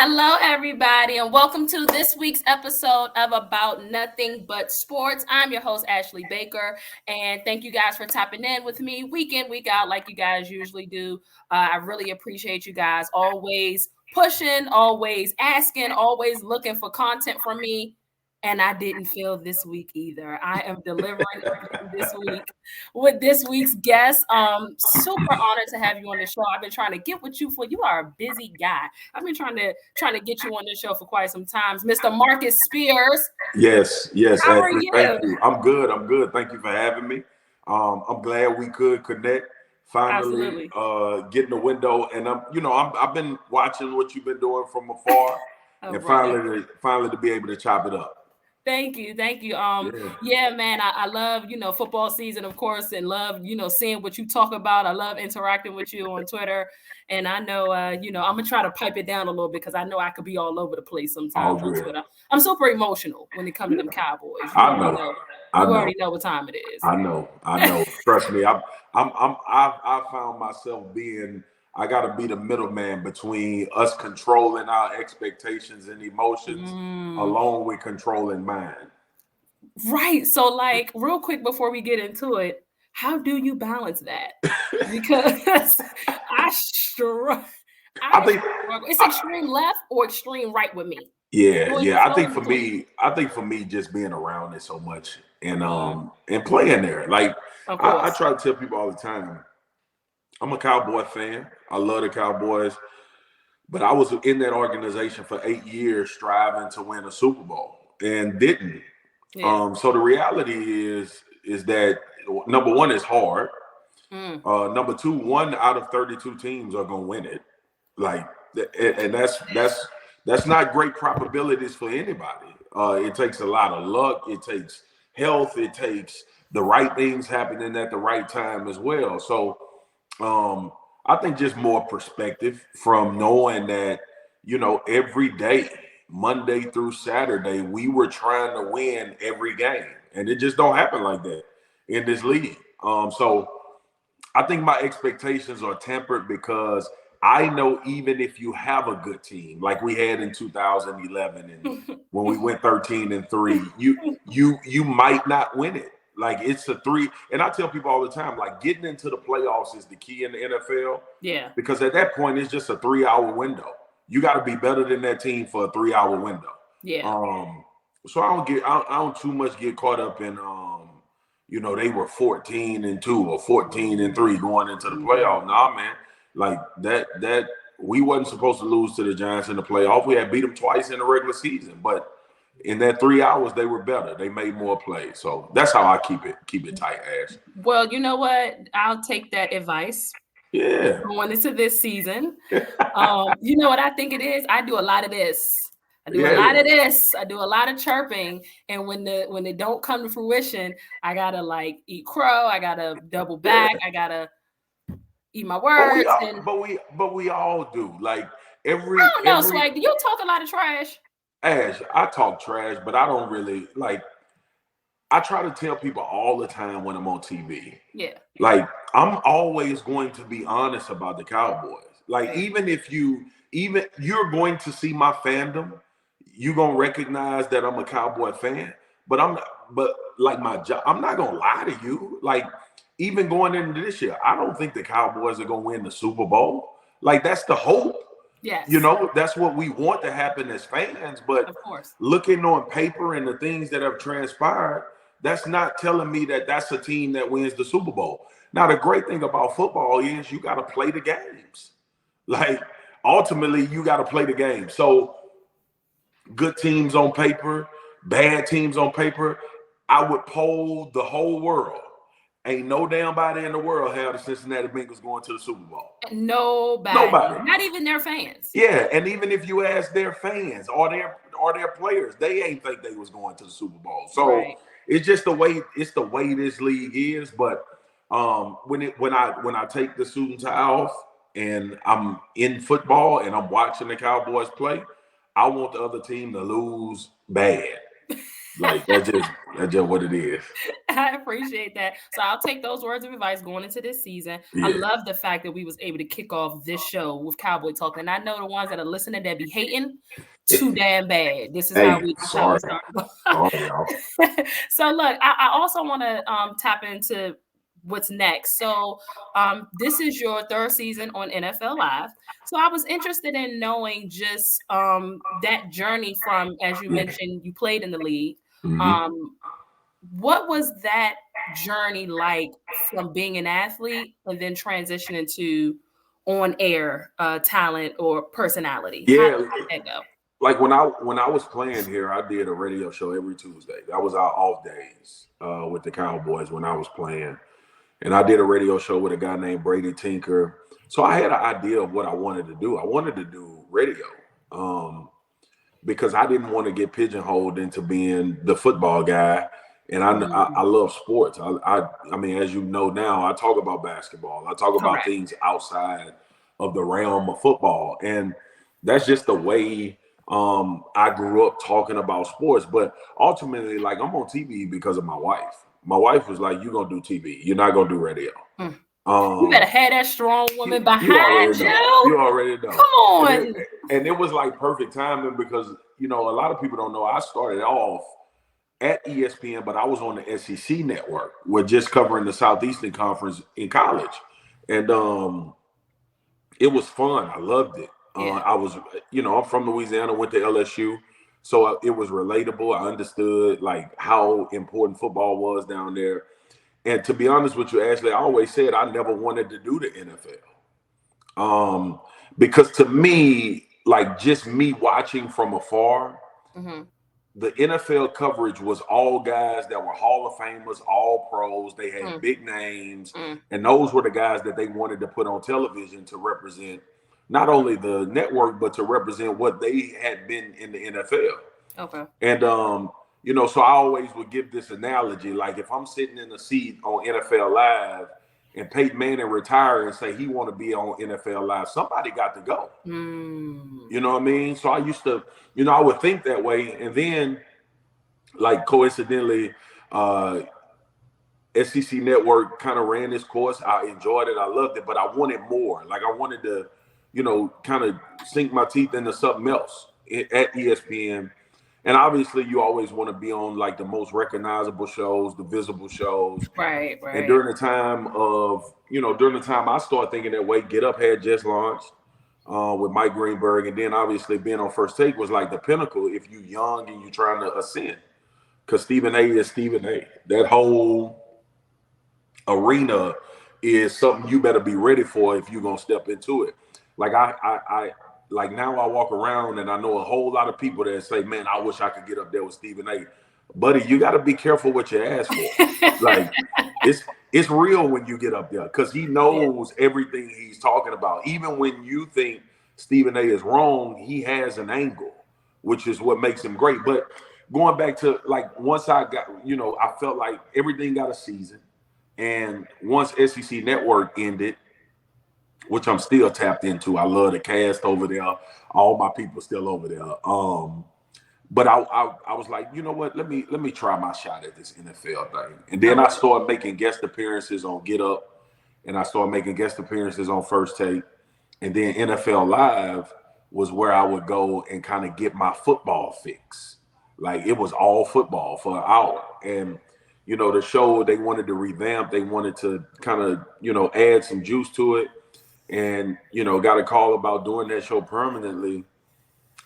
Hello, everybody, and welcome to this week's episode of About Nothing But Sports. I'm your host, Ashley Baker, and thank you guys for tapping in with me week in, week out, like you guys usually do. I really appreciate you guys always pushing, always asking, always looking for content from me. And I didn't fail this week either. I am delivering again this week with this week's guest. Super honored to have you on the show. I've been trying to get with you for you are a busy guy. I've been trying to get you on this show for quite some time. Mr. Marcus Spears. Yes, How are Ashley, you? thank you. I'm good. Thank you for having me. I'm glad we could connect. Finally, getting the window, and I've been watching what you've been doing from afar, and finally to be able to chop it up. Thank you. Yeah, man, I love, football season, of course, and love, seeing what you talk about. I love interacting with you on Twitter. And I know, I'm going to try to pipe it down a little bit because I know I could be all over the place sometimes on Twitter. I'm super emotional when it comes to them Cowboys. You already know what time it is. I know. Trust me. I found myself I got to be the middleman between us controlling our expectations and emotions along with controlling mine. Right. So, like, real quick before we get into it, how do you balance that? Because I struggle. It's extreme left or extreme right with me. Yeah. I think for me, just being around it so much and playing there. Like I try to tell people all the time, I'm a Cowboy fan. I love the Cowboys, but I was in that organization for 8 years, striving to win a Super Bowl and didn't. Yeah. So the reality is that number one is hard. Number two, 1 out of 32 teams are gonna win it. Like, and that's not great probabilities for anybody. It takes a lot of luck. It takes health. It takes the right things happening at the right time as well. So I think just more perspective from knowing that, every day, Monday through Saturday, we were trying to win every game. And it just don't happen like that in this league. So I think my expectations are tempered because I know even if you have a good team like we had in 2011 and when we went 13-3, you might not win it. Like it's a 3, and I tell people all the time, like getting into the playoffs is the key in the NFL. Yeah. Because at that point, it's just a 3-hour window. You got to be better than that team for a 3-hour window. Yeah. So I don't too much get caught up in they were 14-2 or 14-3 going into the playoff. Nah, man, like that we wasn't supposed to lose to the Giants in the playoff. We had beat them twice in the regular season, but in that 3 hours, they were better. They made more plays. So that's how I keep it tight, Ash. Well, you know what? I'll take that advice. Yeah. Going into this season. You know what I think it is? I do a lot of this. I do a lot of chirping. And when it don't come to fruition, I gotta like eat crow. I gotta double back. I gotta eat my words. But we all do. Like I don't know, Swag. Do you talk a lot of trash? Ash, I talk trash, but I don't really like. I try to tell people all the time when I'm on TV. Yeah. Like I'm always going to be honest about the Cowboys. Like even if you're going to see my fandom, you're gonna recognize that I'm a Cowboy fan. But like my job, I'm not gonna lie to you. Like even going into this year, I don't think the Cowboys are gonna win the Super Bowl. Like that's the hope. Yes. That's what we want to happen as fans. But of course, looking on paper and the things that have transpired, that's not telling me that that's a team that wins the Super Bowl. Now, the great thing about football is you got to play the games. Like, ultimately, you got to play the game. So, good teams on paper, bad teams on paper, I would poll the whole world. Ain't no damn body in the world held the Cincinnati Bengals going to the Super Bowl. Nobody. Not even their fans. Yeah, and even if you ask their fans or their players, they ain't think they was going to the Super Bowl. So It's just the way this league is. But when I take the suit and tie off and I'm in football and I'm watching the Cowboys play, I want the other team to lose bad. Like that's just what it is. I appreciate that. So I'll take those words of advice going into this season. Yeah. I love the fact that we was able to kick off this show with Cowboy Talk. And I know the ones that are listening that be hating too damn bad. This is how we start. Sorry, y'all. So look, I also want to tap into what's next. So this is your third season on NFL Live. So I was interested in knowing just that journey from, as you mentioned, you played in the league. What was that journey like from being an athlete and then transitioning to on-air talent or personality? Yeah, how did that go? Like when I was playing here, I did a radio show every Tuesday. That was our off days with the Cowboys when I was playing, and I did a radio show with a guy named Brady Tinker. So I had an idea of what I wanted to do. I wanted to do radio. Because I didn't want to get pigeonholed into being the football guy. And I love sports. I mean, as you know now, I talk about basketball. I talk about things outside of the realm of football. And that's just the way I grew up talking about sports. But ultimately, like, I'm on TV because of my wife. My wife was like, "You're going to do TV. You're not going to do radio." You better have that strong woman behind you. You already know. Come on. And it was like perfect timing because, you know, a lot of people don't know I started off at ESPN, but I was on the SEC network. We're just covering the Southeastern Conference in college. And it was fun. I loved it. I was, you know, I'm from Louisiana, went to LSU. So it was relatable. I understood like how important football was down there. And to be honest with you, Ashley, I always said I never wanted to do the NFL. Because to me, like just me watching from afar, the NFL coverage was all guys that were Hall of Famers, all pros. They had big names. And those were the guys that they wanted to put on television to represent not only the network, but to represent what they had been in the NFL. Okay. And, you know, so I always would give this analogy. Like if I'm sitting in the seat on NFL Live and Peyton Manning retire and say he want to be on NFL Live, somebody got to go. You know what I mean? So I used to, you know, I would think that way. And then, like, coincidentally, SEC Network kind of ran this course. I enjoyed it. I loved it. But I wanted more. Like, I wanted to, you know, kind of sink my teeth into something else at ESPN. And obviously, you always want to be on like the most recognizable shows, the visible shows. Right. And during the time I started thinking that way, Get Up had just launched with Mike Greenberg. And then obviously being on First Take was like the pinnacle if you're young and you're trying to ascend. Because Stephen A is Stephen A. That whole arena is something you better be ready for if you're going to step into it. Like like now I walk around and I know a whole lot of people that say, "Man, I wish I could get up there with Stephen A." Buddy, you got to be careful what you ask for. Like it's real when you get up there because he knows everything he's talking about. Even when you think Stephen A is wrong, he has an angle, which is what makes him great. But going back to like once I got, you know, I felt like everything got a season, and once SEC Network ended, which I'm still tapped into. I love the cast over there. All my people still over there. But I was like, you know what? Let me try my shot at this NFL thing. And then I started making guest appearances on Get Up, and I started making guest appearances on First Take. And then NFL Live was where I would go and kind of get my football fix. Like it was all football for an hour. And you know, the show they wanted to revamp. They wanted to kind of, you know, add some juice to it. And, you know, got a call about doing that show permanently.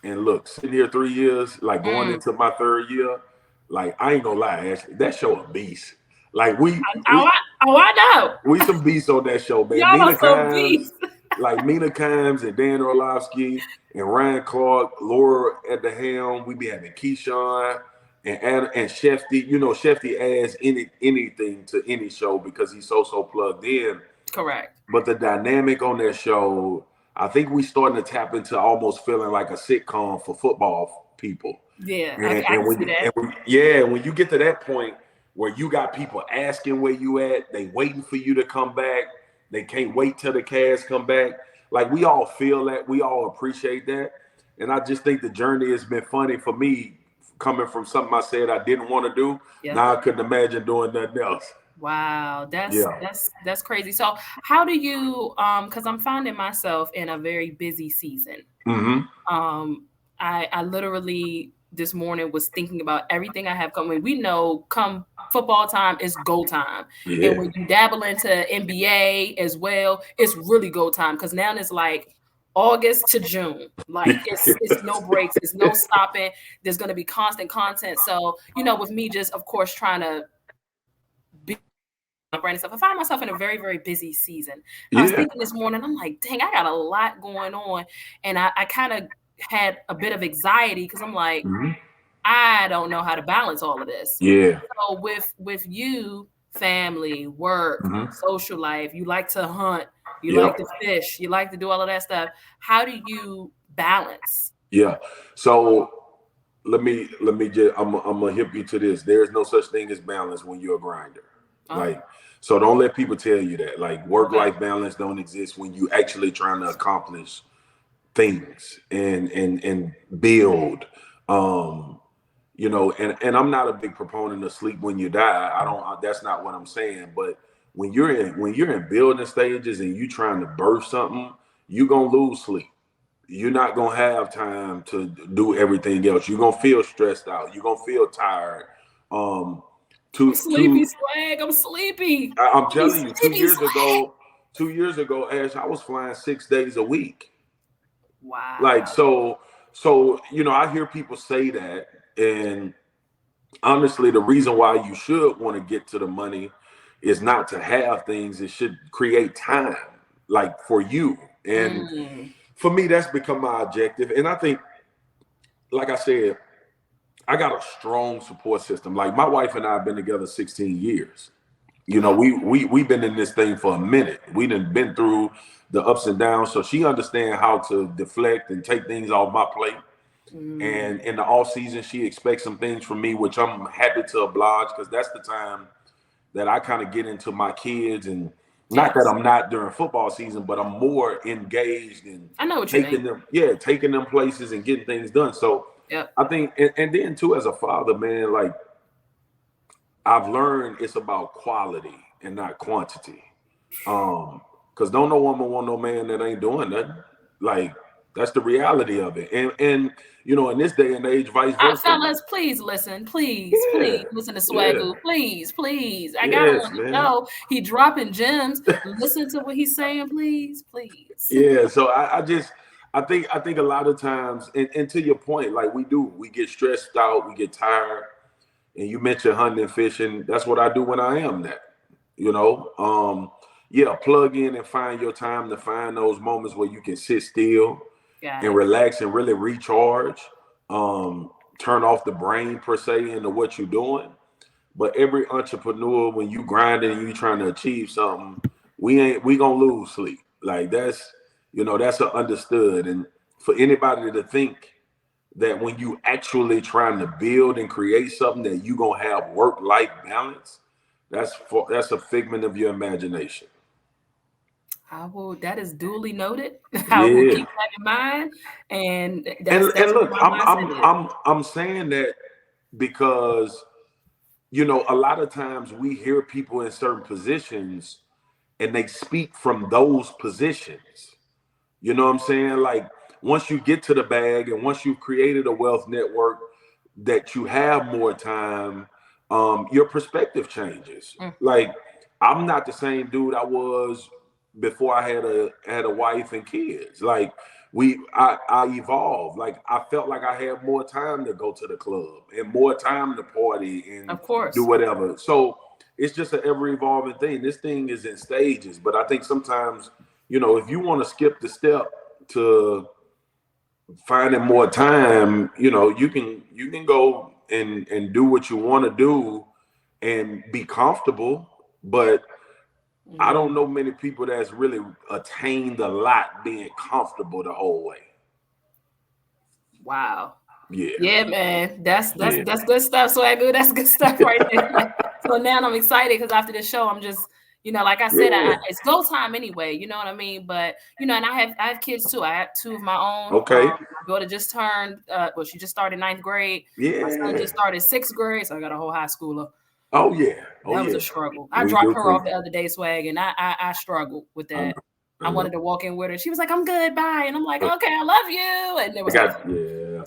And look, sitting here 3 years, like going into my third year, like I ain't gonna lie, Ashley, that show a beast. Like I know. We some beasts on that show, man. Y'all are some beasts. Like Mina Kimes and Dan Orlovsky and Ryan Clark, Laura at the helm. We be having Keyshawn and Shefty. You know, Shefty adds anything to any show because he's so plugged in. Correct. But the dynamic on that show, I think we starting to tap into almost feeling like a sitcom for football people. Yeah, I can see that. When you get to that point where you got people asking where you at, they waiting for you to come back. They can't wait till the cast come back. Like we all feel that, we all appreciate that. And I just think the journey has been funny for me coming from something I said I didn't want to do. Yeah. Now I couldn't imagine doing nothing else. Wow, that's crazy. So how do you because I'm finding myself in a very busy season. Mm-hmm. I literally this morning was thinking about everything I have coming. We know come football time is go time. Yeah. And when you dabble into NBA as well, it's really go time because now it's like August to June. Like it's no breaks, it's no stopping. There's gonna be constant content. So, with me just of course trying to be brand and stuff. I find myself in a very, very busy season. I was thinking this morning, I'm like, dang, I got a lot going on. And I kind of had a bit of anxiety because I'm like, I don't know how to balance all of this. Yeah. So with you, family, work, social life, you like to hunt, you like to fish, you like to do all of that stuff. How do you balance? Yeah. So let me just I'm gonna hip you to this. There's no such thing as balance when you're a grinder. Like, so don't let people tell you that. Like, work-life balance don't exist when you actually trying to accomplish things and build. And I'm not a big proponent of sleep when you die. I don't. That's not what I'm saying. But when you're in building stages and you trying to birth something, you're gonna lose sleep. You're not gonna have time to do everything else. You're gonna feel stressed out. You're gonna feel tired. I'm sleepy, Swag. I'm sleepy. I'm telling you, 2 years ago, Ash, I was flying 6 days a week. Wow. Like, so, I hear people say that. And honestly, the reason why you should want to get to the money is not to have things. It should create time, like, for you. And for me, that's become my objective. And I think, like I said, I got a strong support system. Like, my wife and I have been together 16 years. We've been in this thing for a minute. We done been through the ups and downs. So she understands how to deflect and take things off my plate. And in the off season, she expects some things from me, which I'm happy to oblige because that's the time that I kind of get into my kids. And not that I'm not during football season, but I'm more engaged in taking them places and getting things done. So I think, and then too, as a father, man, like, I've learned it's about quality and not quantity. Because don't no woman want no man that ain't doing nothing. Like, that's the reality of it. And in this day and age, vice versa. Fellas, please listen. Please listen to Swagoo. Please. I gotta let you know he dropping gems. Listen to what he's saying, please. Yeah. So I think a lot of times, and to your point, like, we get stressed out, we get tired. And you mentioned hunting and fishing. That's what I do when I am that. Plug in and find your time to find those moments where you can sit still and relax and really recharge. Turn off the brain per se into what you're doing. But every entrepreneur, when you grinding and you trying to achieve something, we gonna lose sleep. Like, that's understood. And for anybody to think that when you actually trying to build and create something that you gonna have work-life balance, that's a figment of your imagination. That is duly noted. I will keep that in mind. And look, I'm saying that because a lot of times we hear people in certain positions and they speak from those positions. You know what I'm saying? Like, once you get to the bag and once you've created a wealth network that you have more time, your perspective changes. Like, I'm not the same dude I was before I had a wife and kids. Like, I evolved. Like, I felt like I had more time to go to the club and more time to party and of course do whatever. So it's just an ever evolving thing. This thing is in stages, but I think sometimes, if you want to skip the step to finding more time, you can go and do what you want to do and be comfortable. But I don't know many people that's really attained a lot being comfortable the whole way. Wow. Yeah, man. That's good stuff, Swagoo. That's good stuff right there. So now I'm excited because after this show, I'm just, like I said, it's go time anyway. You know what I mean? But and I have kids too. I have two of my own. Okay. I've daughter just turned, she just started 9th grade. Yeah. My son just started 6th grade, so I got a whole high schooler. Oh yeah. That was a struggle. I dropped her off the other day, Swag, and I struggled with that. I wanted to walk in with her. She was like, "I'm good, bye," and I'm like, "Okay, I love you." And there was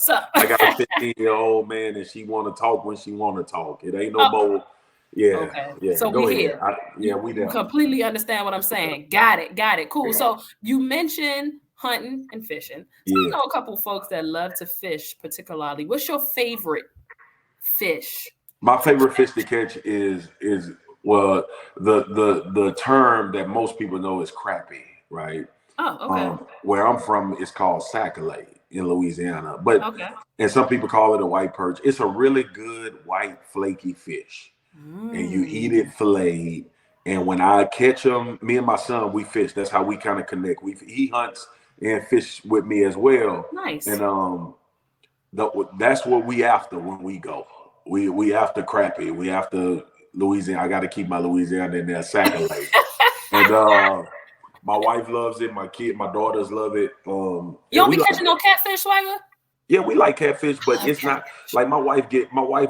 So I got a 15-year-old man, and she want to talk when she want to talk. It ain't no more. Yeah. Okay. Yeah. So go we ahead. here. We you completely understand what I'm saying. Got it. Cool. So you mentioned hunting and fishing. So I know a couple folks that love to fish, particularly. What's your favorite fish? My favorite fish to catch is well, the term that most people know is crappie, right? Oh, okay. Where I'm from, it's called sac-a-lait in Louisiana, but and some people call it a white perch. It's a really good white flaky fish, and you eat it filleted. And when I catch them, me and my son, we fish. That's how we kind of connect. He hunts and fish with me as well. Nice. And that's what we after when we go. We after crappie. We after Louisiana. I got to keep my Louisiana in there, sac-a-lait. And my wife loves it. My daughters love it. You don't be catching no catfish, Swagger? Yeah, we like catfish, but it's not like my wife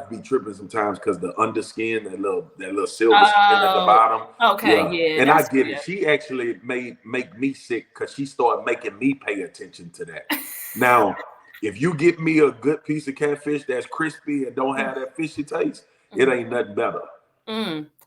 be tripping sometimes because the underskin, that little silver skin at the bottom. Okay, yeah. And I get it. She actually make me sick because she started making me pay attention to that. Now, if you get me a good piece of catfish that's crispy and don't have that fishy taste, it ain't nothing better.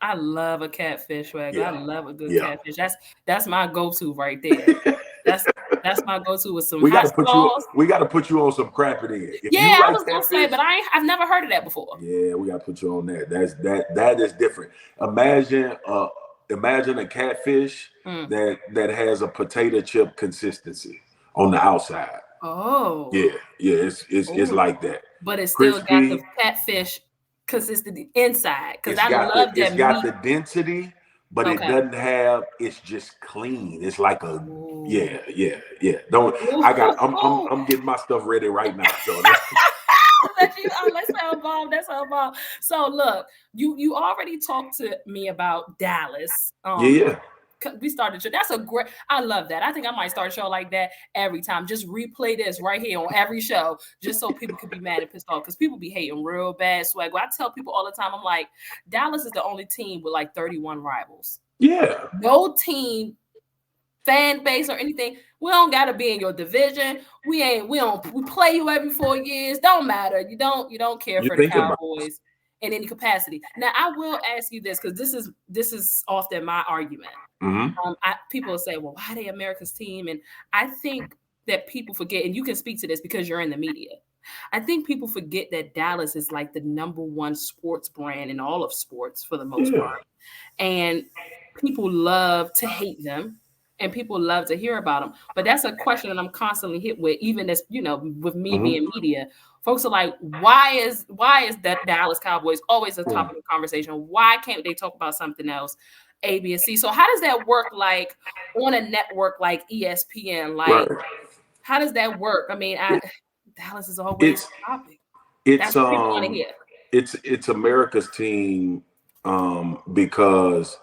I love a catfish, Swagger. I love a good catfish. That's my go-to right there. That's my go-to with some hot sauce. We gotta put you on some crappie then. I was gonna say, but I've never heard of that before. Yeah, we gotta put you on that. That is different. Imagine a catfish that has a potato chip consistency on the outside. Oh. Yeah, it's like that. But it's still got the catfish consistency inside. Because I love that It's got meat. the density, but it doesn't have. It's just clean. It's like a yeah. I'm getting my stuff ready right now. So let's evolve. That's evolve. So look, you already talked to me about Dallas. We started show. That's a great. I love that. I think I might start a show like that every time. Just replay this right here on every show, just so people could be mad and pissed off because people be hating real bad. Swag. Well, I tell people all the time, I'm like, Dallas is the only team with like 31 rivals. Yeah. No team, fan base or anything. We don't gotta be in your division. We play you every 4 years. Don't matter. You don't care for the Cowboys in any capacity. Now I will ask you this because this is often my argument. People will say, well, why are they America's team? And I think that people forget, and you can speak to this because you're in the media. I think people forget that Dallas is like the #1 sports brand in all of sports for the most part. And people love to hate them and people love to hear about them. But that's a question that I'm constantly hit with, even as, with me being media. Folks are like, why is that Dallas Cowboys always the top of the conversation? Why can't they talk about something else? A, B, and C. So how does that work like on a network like ESPN? Like, how does that work? I mean, Dallas is always a topic. That's what people want to hear. It's America's team because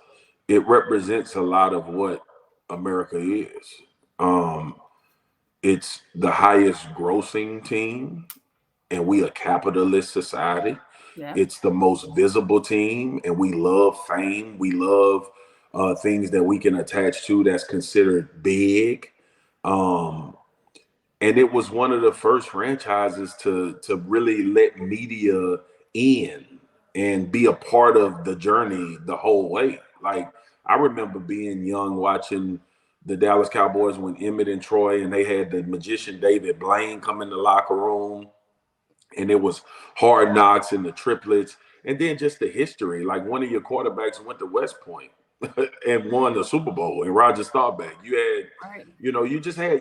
it represents a lot of what America is. It's the highest grossing team, and we a capitalist society. Yeah. It's the most visible team, and we love fame. We love things that we can attach to that's considered big. And it was one of the first franchises to really let media in and be a part of the journey the whole way. Like, I remember being young watching the Dallas Cowboys when Emmett and Troy, and they had the magician David Blaine come in the locker room, and it was Hard Knocks and the triplets, and then just the history. Like, one of your quarterbacks went to West Point and won the Super Bowl, and Roger Staubach. You had,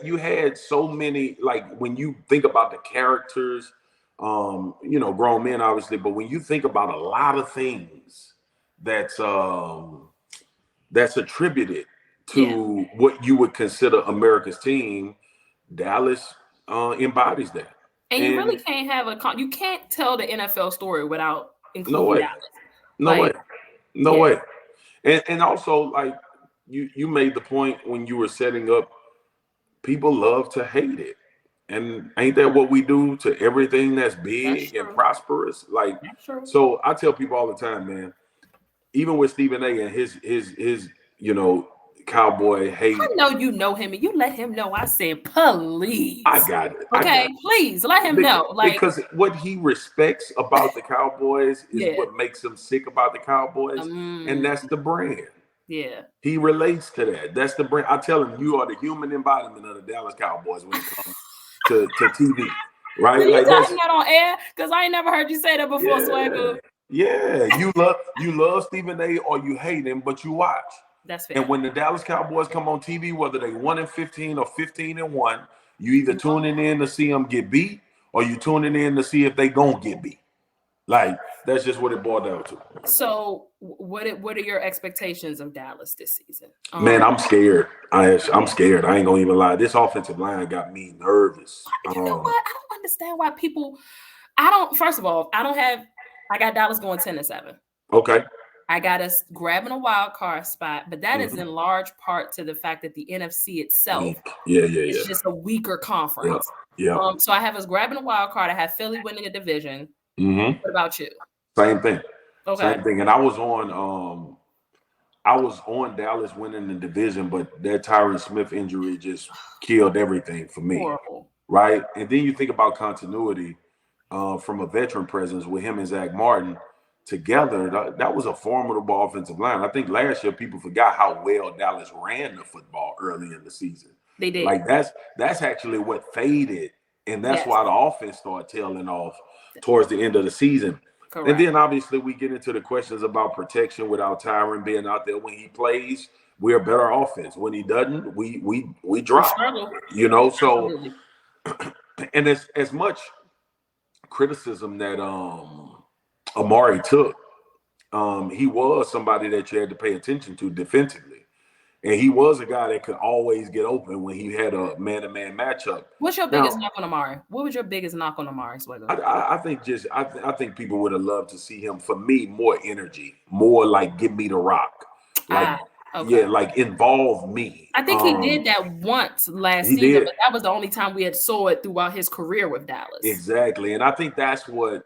you had so many, like, when you think about the characters, grown men, obviously, but when you think about a lot of things that's attributed to what you would consider America's team, Dallas embodies that. And you really can't have you can't tell the NFL story without including Dallas. No way. And also, like, you made the point when you were setting up, people love to hate it. And ain't that what we do to everything that's big and prosperous? Like, so I tell people all the time, man, even with Stephen A. and his cowboy hate. I know you know him and you let him know. I said, please. I got it. Okay, please let him know. Like, because what he respects about the Cowboys is what makes him sick about the Cowboys, and that's the brand. Yeah. He relates to that. That's the brand. I tell him, you are the human embodiment of the Dallas Cowboys when it comes to TV. Right? Did you tell him that on air? Because I ain't never heard you say that before, Swagger. Yeah. You love Stephen A. or you hate him, but you watch. That's fair. And when the Dallas Cowboys come on TV, whether they 1-15 or 15-1, you either tuning in to see them get beat or you tuning in to see if they gonna get beat. Like, that's just what it boiled down to. So what are your expectations of Dallas this season? Man, I'm scared. I'm scared. I ain't gonna even lie. This offensive line got me nervous. You know what? I don't understand why people. First of all, I got Dallas going 10-7. Okay. I got us grabbing a wild card spot, but that is in large part to the fact that the NFC itself is just a weaker conference. Yeah. So I have us grabbing a wild card. I have Philly winning the division. What about you? Same thing. Okay. Same thing. And I was on Dallas winning the division, but that Tyron Smith injury just killed everything for me. Horrible. Right? And then you think about continuity from a veteran presence with him and Zach Martin together. That was a formidable offensive line. I think last year people forgot how well Dallas ran the football early in the season. They did. Like, that's actually what faded, and that's why the offense started tailing off towards the end of the season. Correct. And then obviously we get into the questions about protection without Tyron being out there. When he plays, we're a better offense. When he doesn't, we drop. You know, so and as much criticism that Amari took, he was somebody that you had to pay attention to defensively. And he was a guy that could always get open when he had a man-to-man matchup. What's your biggest knock on Amari? What was your biggest knock on Amari? I think people would have loved to see him, for me, more energy, more like give me the rock. Like, like involve me. I think he did that once last season, but that was the only time we had saw it throughout his career with Dallas. Exactly. And I think that's what,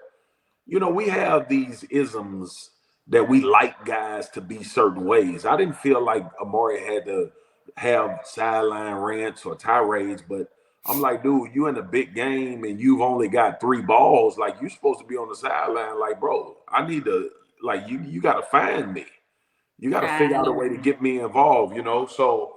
we have these isms that we like guys to be certain ways. I didn't feel like Amari had to have sideline rants or tirades, but I'm like, dude, you in a big game and you've only got 3 balls. Like, you're supposed to be on the sideline. Like, bro, I need to, like, you got to find me. You got to figure out a way to get me involved, So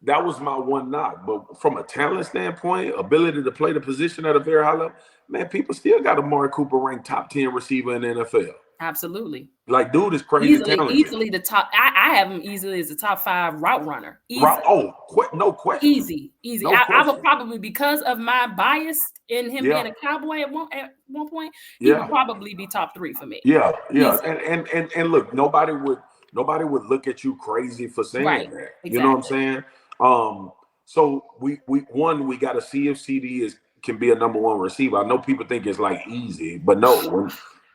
that was my one knock. But from a talent standpoint, ability to play the position at a very high level, man, people still got Amari Cooper ranked top 10 receiver in the NFL. Absolutely. Like, dude is crazy talented. Easily the top. I have him easily as the top 5 route runner. No question. Easy. No I would probably, because of my bias in him being a Cowboy at one point, he would probably be top 3 for me. Yeah. And look, nobody would look at you crazy for saying that. Exactly. You know what I'm saying? So we got to see if CD can be a number 1 receiver. I know people think it's like easy, but no.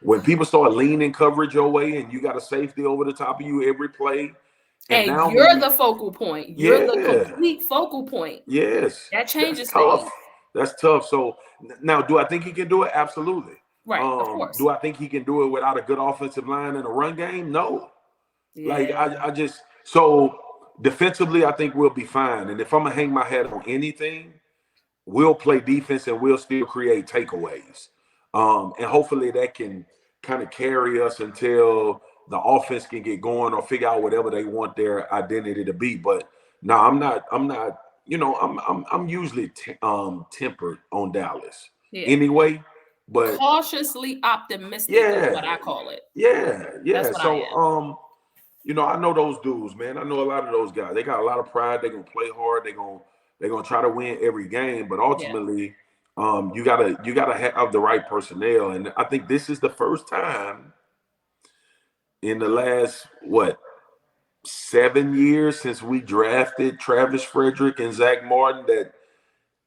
When people start leaning coverage your way and you got a safety over the top of you every play. And now you're the focal point. You're the complete focal point. Yes. That changes things. That's tough. So now, do I think he can do it? Absolutely. Right, of course. Do I think he can do it without a good offensive line and a run game? No. Yeah. Like, so defensively, I think we'll be fine. And if I'm going to hang my hat on anything, we'll play defense and we'll still create takeaways. And hopefully that can kind of carry us until the offense can get going or figure out whatever they want their identity to be. But no, I'm not. I'm usually tempered on Dallas anyway. But cautiously optimistic is what I call it. Yeah. So I know those dudes, man. I know a lot of those guys. They got a lot of pride. They're gonna play hard. They're gonna try to win every game. But ultimately. You gotta have the right personnel, and I think this is the first time in the last 7 years since we drafted Travis Frederick and Zach Martin that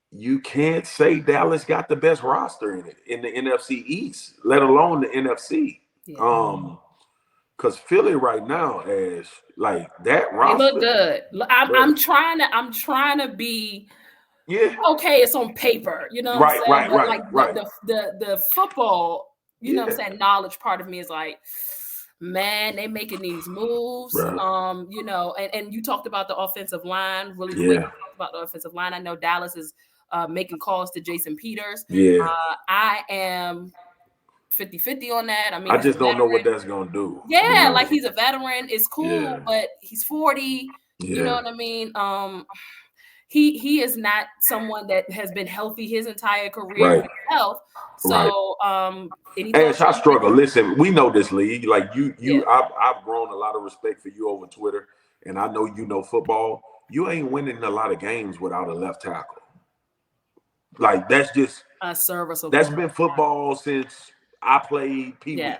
you can't say Dallas got the best roster in the NFC East, let alone the NFC. Because Philly right now is like that roster. They look good. I'm trying to be okay, it's on paper, you know what I'm saying? But like the football, you know what I'm saying, knowledge part of me is like, man, they making these moves. You know, and you talked about the offensive line really quick. You talked about the offensive line. I know Dallas is making calls to Jason Peters. I am 50-50 on that. I mean, I just don't know what that's gonna do. Yeah, like he's a veteran. It's cool, but he's 40. You know what I mean? He is not someone that has been healthy his entire career himself. So Ash, I struggle. Listen, we know this league. Like I've grown a lot of respect for you over Twitter, and I know you know football. You ain't winning a lot of games without a left tackle. Like that's just serviceable. That's been football since I played Pee Wee.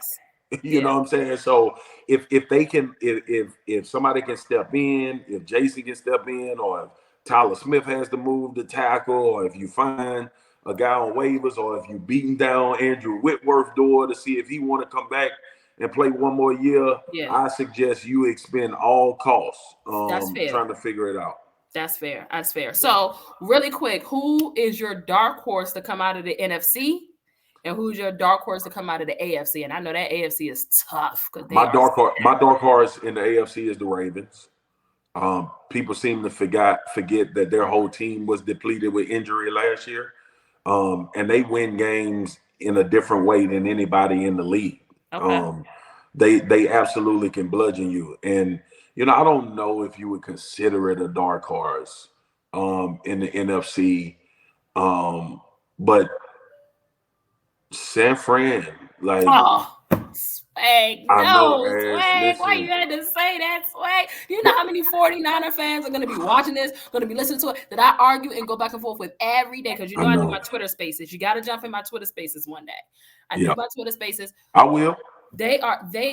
You know what I'm saying? So if they can, if somebody can step in, if Jason can step in, or if Tyler Smith has to move the tackle, or if you find a guy on waivers, or if you beating down Andrew Whitworth's door to see if he want to come back and play one more year, I suggest you expend all costs trying to figure it out. That's fair. That's fair. So really quick, who is your dark horse to come out of the NFC? And who's your dark horse to come out of the AFC? And I know that AFC is tough. My dark horse in the AFC is the Ravens. People seem to forget that their whole team was depleted with injury last year. And they win games in a different way than anybody in the league. They absolutely can bludgeon you. And, you know, I don't know if you would consider it a dark horse in the NFC. But San Fran, like, swag. Swag. Why you had to say that, swag? You know how many 49er fans are going to be watching this, going to be listening to it, that I argue and go back and forth with every day? Because you know I do my Twitter spaces. You got to jump in my Twitter spaces one day. I do my Twitter spaces. I will. They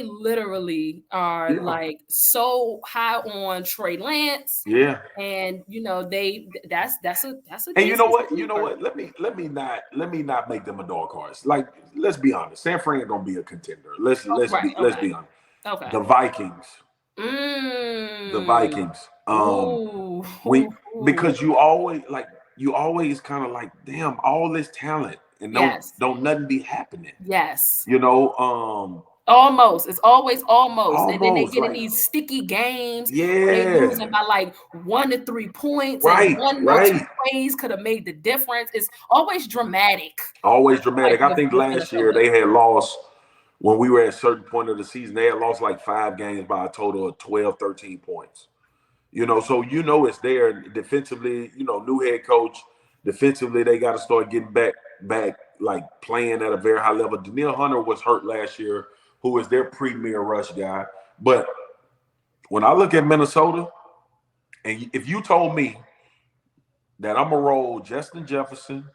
literally are like so high on Trey Lance. And you know, that's a and you know what? Let me not make them a dog horse. Like, let's be honest. San Fran gonna be a contender. Let's be honest. The Vikings. The Vikings. Because you always kind of like, damn, all this talent. And don't nothing be happening. You know, almost. It's always almost. And then they get in these sticky games. They're losing by like 1 to 3 points. And one or two plays could have made the difference. It's always dramatic. I think last year they had lost, when we were at a certain point of the season, they had lost like 5 games by a total of 12, 13 points. You know, so you know it's there defensively. You know, new head coach. Defensively, they got to start getting back, like playing at a very high level. Danielle Hunter was hurt last year, who is their premier rush guy. But when I look at Minnesota, and if you told me that I'm going to roll Justin Jefferson,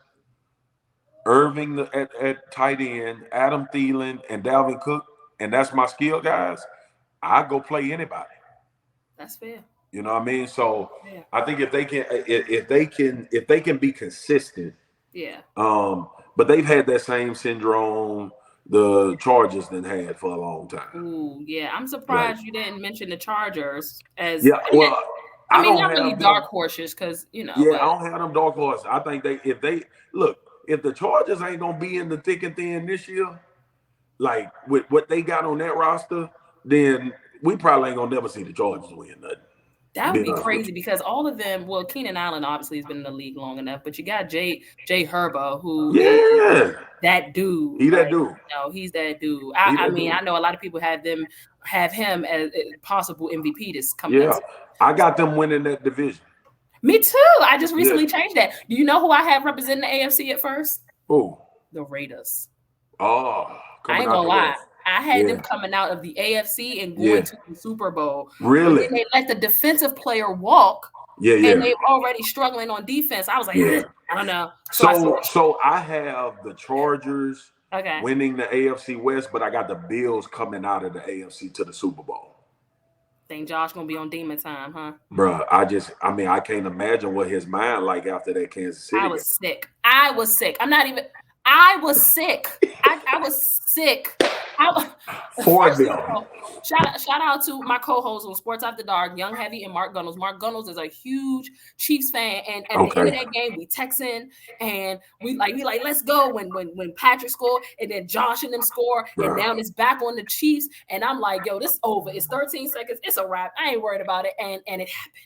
Irving at tight end, Adam Thielen, and Dalvin Cook, and that's my skill guys, I'd go play anybody. That's fair. You know what I mean? So I think if they can be consistent, but they've had that same syndrome the Chargers had for a long time. Ooh, yeah. I'm surprised you didn't mention the Chargers as I mean, not really dark horses, because you know. Yeah, I don't have them dark horses. I think if the Chargers ain't gonna be in the thick and thin this year, like with what they got on that roster, then we probably ain't gonna never see the Chargers win nothing. That would be crazy, because all of them, well, Keenan Allen obviously has been in the league long enough, but you got Jay Herbo, who is that dude. He's that dude. No, he's that dude. I mean, I know a lot of people have him as a possible MVP this coming up. I got them winning that division. Me too. I just recently changed that. Do you know who I have representing the AFC at first? Who? The Raiders. Oh, I ain't gonna lie. I had them coming out of the AFC and going to the Super Bowl. Really? And they let the defensive player walk. And they're already struggling on defense. I was like, I don't know. So I have the Chargers winning the AFC West, but I got the Bills coming out of the AFC to the Super Bowl. Think Josh gonna be on demon time, huh? Bruh, I can't imagine what his mind like after that Kansas City. I was sick. I I was sick. I was sick. For them. Shout out to my co-hosts on Sports After Dark, Young Heavy and Mark Gunnels. Mark Gunnels is a huge Chiefs fan, and at the end of that game, we texting and we like let's go when Patrick scored, and then Josh and them score, and now it's back on the Chiefs, and I'm like, yo, this over. It's 13 seconds. It's a wrap. I ain't worried about it, and it happened.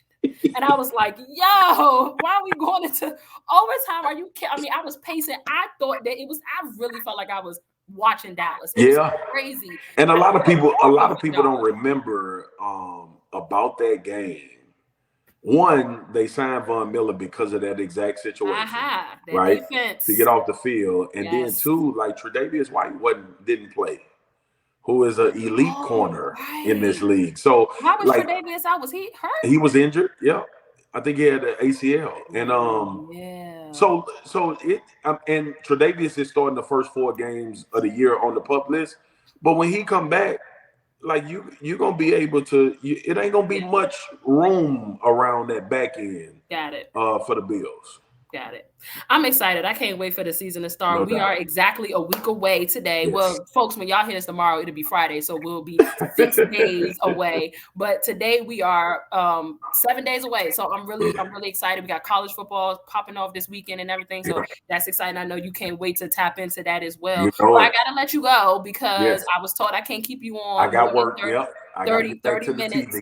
And I was like, yo, why are we going into overtime? Are you kidding? I mean, I was pacing. I thought that I really felt like I was watching Dallas. It was crazy. And a lot of people don't remember about that game. One, they signed Von Miller because of that exact situation, right? Defense. To get off the field. And then two, like Tre'Davious White didn't play, who is an elite corner in this league. So why was Tre'Davious out? Was he hurt? He was injured. Yeah. I think he had an ACL. And so it and Tre'Davious is starting the first 4 games of the year on the PUP list. But when he come back, like you're gonna be able to. It ain't gonna be much room around that back end. Got it. For the Bills. Got it. I'm excited. I can't wait for the season to start. We are exactly a week away today. Yes. Well, folks, when y'all hear this tomorrow, it'll be Friday, so we'll be 6 days away. But today we are 7 days away. So I'm really excited. We got college football popping off this weekend and everything. So that's exciting. I know you can't wait to tap into that as well. But I gotta let you go because I was told I can't keep you on. I got work. 30 minutes.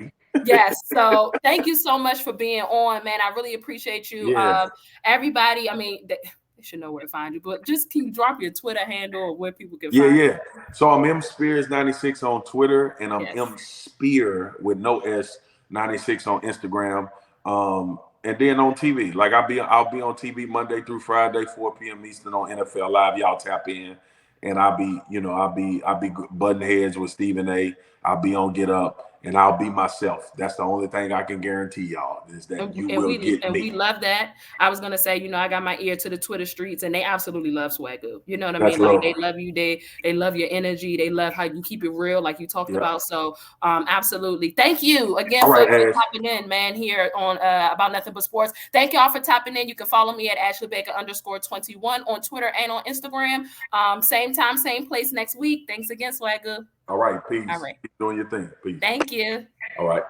Yes. So thank you so much for being on, man. I really appreciate you. Yes. Everybody, I mean, they should know where to find you, but just can you drop your Twitter handle or where people can find you? So I'm M Spears 96 on Twitter, and I'm M Spear with no S 96 on Instagram. And then on TV, like I'll be on TV Monday through Friday, 4 p.m. Eastern on NFL Live. Y'all tap in, and I'll be butting heads with Stephen A. I'll be on Get Up. And I'll be myself. That's the only thing I can guarantee y'all is that you will get me. And we love that. I was gonna say, I got my ear to the Twitter streets, and they absolutely love Swagoo. You know what I mean? Like they love you. They love your energy. They love how you keep it real, like you talked about. So, absolutely. Thank you again for tapping in, man. Here on About Nothing But Sports. Thank y'all for tapping in. You can follow me at @AshleyBaker_21 on Twitter and on Instagram. Same time, same place next week. Thanks again, Swagoo. All right, peace. All right. Keep doing your thing. Peace. Thank you. All right.